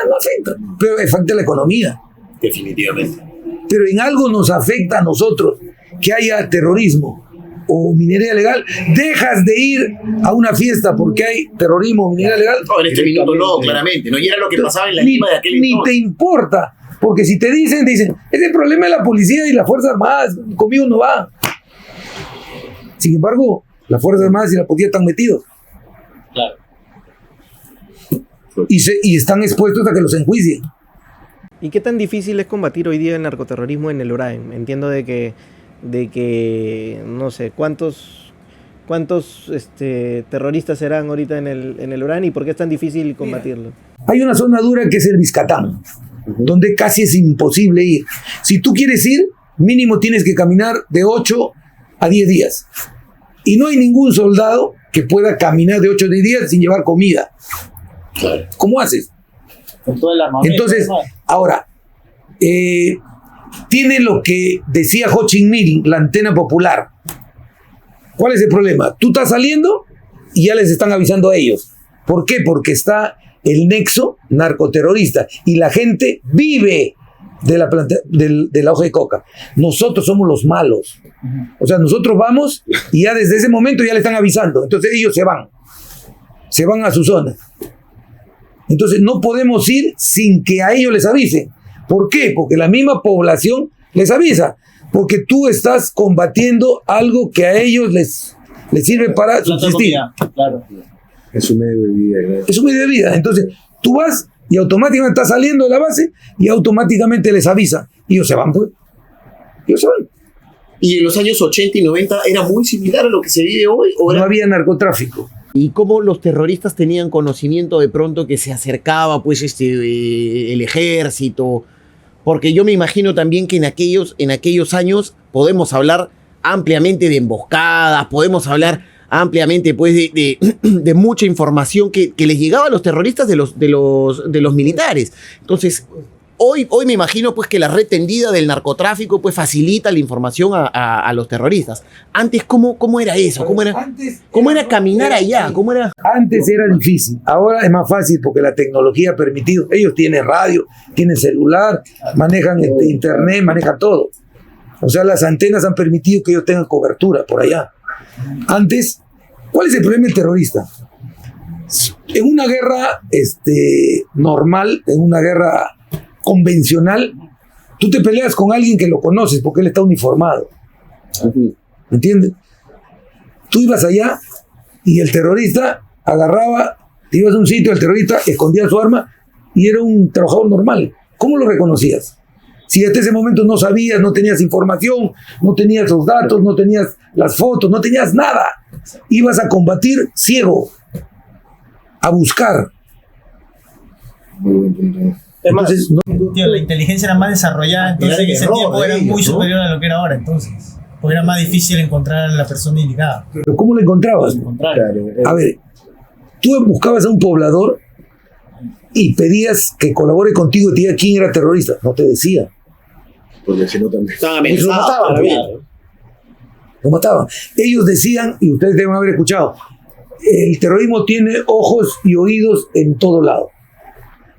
no afecta. Pero afecta la economía. Definitivamente. Pero en algo nos afecta a nosotros que haya terrorismo o minería ilegal. Dejas de ir a una fiesta porque hay terrorismo o minería ilegal. No, en este minuto no, claramente. No, y era lo que pasaba en la Lima de aquel Ni entonces. te importa. Porque si te dicen, es el problema de la policía y las Fuerzas Armadas, conmigo no va. Sin embargo, las Fuerzas Armadas y la policía están metidos. Claro. Y están expuestos a que los enjuicien. ¿Y qué tan difícil es combatir hoy día el narcoterrorismo en el Uraen? Entiendo de que no sé, ¿cuántos terroristas serán ahorita en el Uraen y por qué es tan difícil combatirlo? Hay una zona dura que es el Vizcatán, donde casi es imposible ir. Si tú quieres ir, mínimo tienes que caminar de 8 a 10 días. Y no hay ningún soldado que pueda caminar de 8 a 10 días sin llevar comida. Claro. ¿Cómo haces? Con todo el armamento. Entonces, ahora, tiene lo que decía Ho Chi Minh, la antena popular. ¿Cuál es el problema? Tú estás saliendo y ya les están avisando a ellos. ¿Por qué? Porque está el nexo narcoterrorista y la gente vive de la hoja de coca. Nosotros somos los malos. O sea, nosotros vamos y ya desde ese momento ya le están avisando. Entonces ellos se van a su zona. Entonces no podemos ir sin que a ellos les avisen. ¿Por qué? Porque la misma población les avisa. Porque tú estás combatiendo algo que a ellos les sirve para subsistir. Claro. Es un medio de vida. ¿verdad? Es un medio de vida. Entonces tú vas y automáticamente estás saliendo de la base y automáticamente les avisa. Y ellos se van, pues. Ellos se van. ¿Y en los años 80 y 90 era muy similar a lo que se vive hoy? ¿O No era... había narcotráfico. ¿Y cómo los terroristas tenían conocimiento de pronto que se acercaba pues el ejército? Porque yo me imagino también que en aquellos años podemos hablar ampliamente de emboscadas, podemos hablar ampliamente pues de mucha información que les llegaba a los terroristas de los militares. Entonces, hoy me imagino pues que la red tendida del narcotráfico pues facilita la información a los terroristas. Antes, ¿cómo era eso? ¿Cómo era caminar allá? ¿Cómo era? Antes era difícil, ahora es más fácil porque la tecnología ha permitido. Ellos tienen radio, tienen celular, manejan internet, manejan todo. O sea, las antenas han permitido que ellos tengan cobertura por allá. Antes, ¿cuál es el problema del terrorista? En una guerra normal, en una guerra convencional, tú te peleas con alguien que lo conoces porque él está uniformado. ¿Me entiendes? Tú ibas allá y el terrorista agarraba, te ibas a un sitio, el terrorista escondía su arma y era un trabajador normal. ¿Cómo lo reconocías? Si hasta ese momento no sabías, no tenías información, no tenías los datos, no tenías las fotos, no tenías nada. Ibas a combatir ciego, a buscar. Entonces, Tío, la inteligencia era más desarrollada, entonces en ese tiempo era muy superior a lo que era ahora, entonces. Porque era más difícil encontrar a la persona indicada. ¿pero cómo lo encontrabas? A ver, tú buscabas a un poblador y pedías que colabore contigo y te diga quién era terrorista. No te decía. Porque si no también. Estaban Ellos lo amenazados. mataban, Claro. Lo mataban. Ellos decían, y ustedes deben haber escuchado, el terrorismo tiene ojos y oídos en todo lado.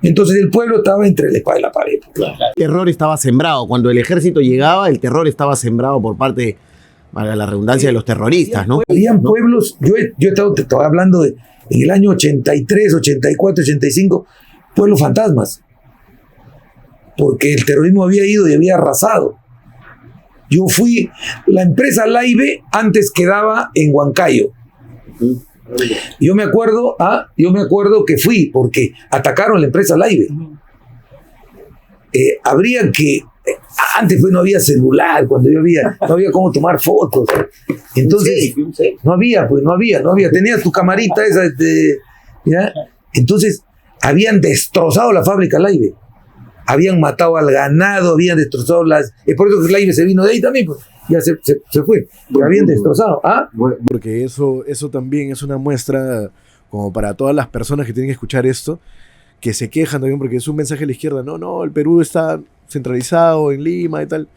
Entonces el pueblo estaba entre la espada y la pared. El terror estaba sembrado. Cuando el ejército llegaba, el terror estaba sembrado por parte, valga la redundancia, de los terroristas, ¿no? Habían pueblos, yo he estado, te estaba hablando de en el año 83, 84, 85, pueblos fantasmas. Porque el terrorismo había ido y había arrasado. Yo fui, la empresa Laibe antes quedaba en Huancayo. Yo me acuerdo que fui porque atacaron la empresa Laibe. Habría que Antes pues no había celular, cuando yo no había cómo tomar fotos. Entonces, no había. Tenías tu camarita esa, ¿ya? Entonces, habían destrozado la fábrica Laibe. Habían matado al ganado, habían destrozado es por eso que Laibe se vino de ahí también, pues. Ya se fue. Lo habían destrozado. ¿Ah? Porque eso también es una muestra como para todas las personas que tienen que escuchar esto, que se quejan también porque es un mensaje a la izquierda. No, el Perú está centralizado en Lima y tal.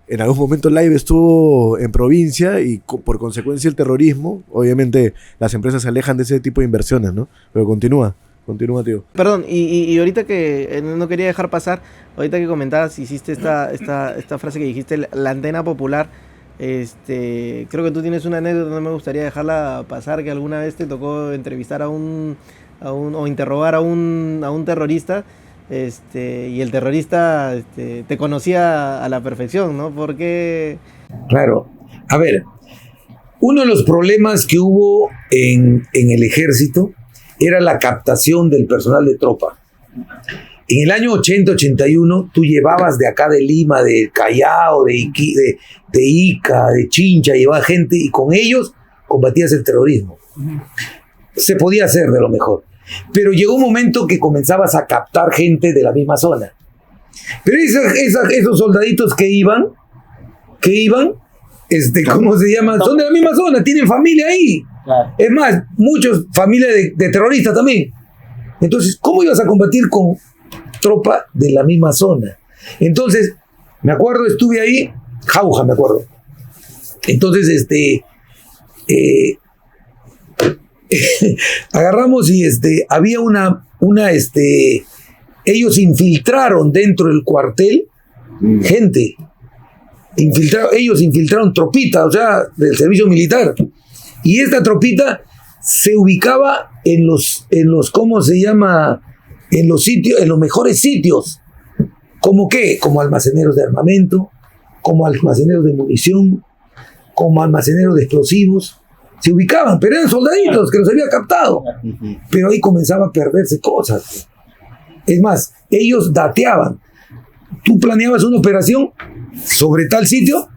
En algún momento Laibe estuvo en provincia y por consecuencia el terrorismo, obviamente las empresas se alejan de ese tipo de inversiones, ¿no? Pero continúa, tío. Perdón, y ahorita que no quería dejar pasar, ahorita que comentabas, hiciste esta frase que dijiste, la antena popular. Creo que tú tienes una anécdota, no me gustaría dejarla pasar, que alguna vez te tocó entrevistar o interrogar a un terrorista, y el terrorista te conocía a la perfección, ¿no? Porque... Claro. A ver, uno de los problemas que hubo en el ejército era la captación del personal de tropa. En el año 80-81, tú llevabas de acá de Lima, de Callao, de Ica, de Chincha, llevabas gente y con ellos combatías el terrorismo. Se podía hacer de lo mejor. Pero llegó un momento que comenzabas a captar gente de la misma zona. Pero esos soldaditos que iban, ¿cómo se llaman? Son de la misma zona, tienen familia ahí. Claro. Es más, muchos familias de terroristas también. Entonces, ¿cómo ibas a combatir con tropa de la misma zona? Entonces, me acuerdo, estuve ahí, Jauja, me acuerdo. Entonces, agarramos y había ellos infiltraron dentro del cuartel gente. Ellos infiltraron tropita, o sea, del servicio militar. Y esta tropita se ubicaba en los ¿cómo se llama? En los sitios, en los mejores sitios. ¿Cómo qué? Como almaceneros de armamento, como almaceneros de munición, como almaceneros de explosivos. Se ubicaban, pero eran soldaditos que los había captado. Pero ahí comenzaba a perderse cosas. Es más, ellos dateaban. Tú planeabas una operación sobre tal sitio,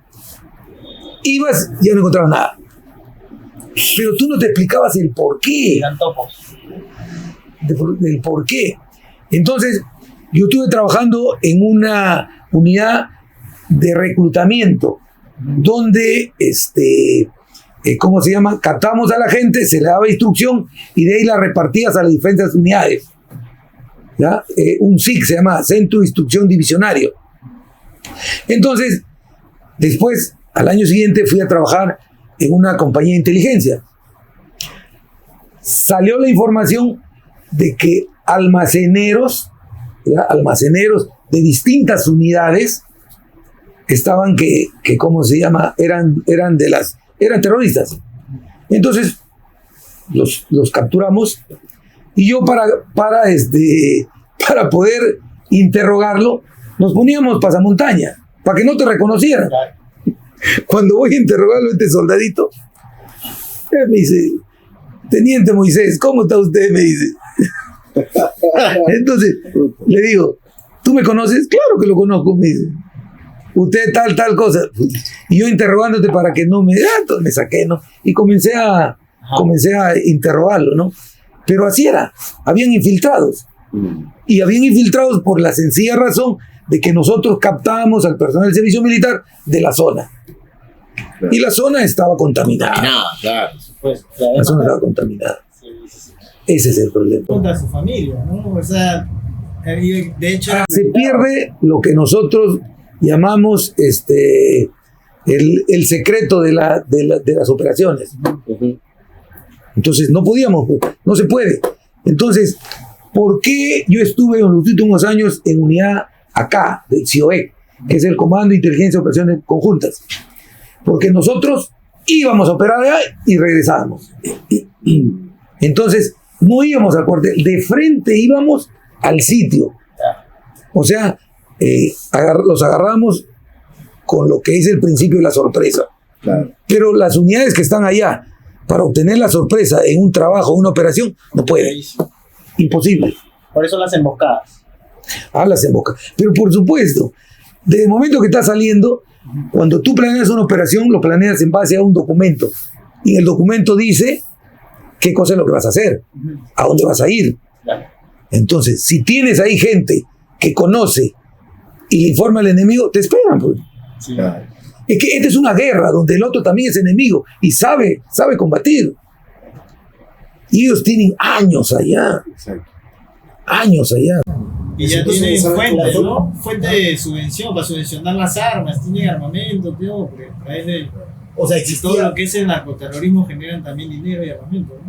ibas y ya no encontrabas nada. Pero tú no te explicabas el por qué. Eran topos. Del por qué. Entonces, yo estuve trabajando en una unidad de reclutamiento donde ¿cómo se llama? Captamos a la gente, se le daba instrucción y de ahí la repartías a las diferentes unidades. ¿Ya? Un SIC se llama, Centro de Instrucción Divisionario. Entonces, después, al año siguiente, fui a trabajar en una compañía de inteligencia. Salió la información de que almaceneros de distintas unidades estaban ¿cómo se llama? Eran terroristas. Entonces los capturamos y yo para poder interrogarlo nos poníamos pasamontaña para que no te reconocieran. Cuando voy a interrogarlo este soldadito me dice: Teniente Moisés, ¿cómo está usted? Me dice. Entonces le digo: ¿tú me conoces? Claro que lo conozco, me dice. Usted tal cosa. Y yo interrogándote para que no me... Entonces me saqué, ¿no? Y comencé a interrogarlo, ¿no? Pero así era. Habían infiltrados. Y habían infiltrados por la sencilla razón de que nosotros captábamos al personal del servicio militar de la zona. Claro. Y la zona estaba contaminada. Claro. La zona estaba contaminada. Sí. Ese es el problema. Contra su familia, ¿no? O sea, de hecho... Se pierde lo que nosotros llamamos el secreto de las operaciones. Entonces no podíamos, no se puede. Entonces, ¿por qué yo estuve en los últimos años en unidad acá, del CIOE, que es el Comando de Inteligencia y Operaciones Conjuntas? Porque nosotros íbamos a operar allá y regresábamos. Entonces, no íbamos al cuartel, de frente íbamos al sitio. O sea, los agarramos con lo que es el principio de la sorpresa. Claro. Pero las unidades que están allá, para obtener la sorpresa en un trabajo, una operación, no pueden. Imposible. Por eso las emboscadas. Las emboscadas. Pero por supuesto, Desde el momento que estás saliendo, cuando tú planeas una operación, lo planeas en base a un documento. Y el documento dice qué cosa es lo que vas a hacer, a dónde vas a ir. Entonces, si tienes ahí gente que conoce y le informa al enemigo, te esperan. Pues. Sí. Es que esta es una guerra donde el otro también es enemigo y sabe combatir. Y ellos tienen años allá. Exacto. Años allá. Y ya Entonces, tienen ¿saben fuente, cómo ¿no? Fuente de subvención para subvencionar las armas, tienen armamento, tío, porque a través de O sea, todo lo que es el narcoterrorismo generan también dinero y armamento, ¿no?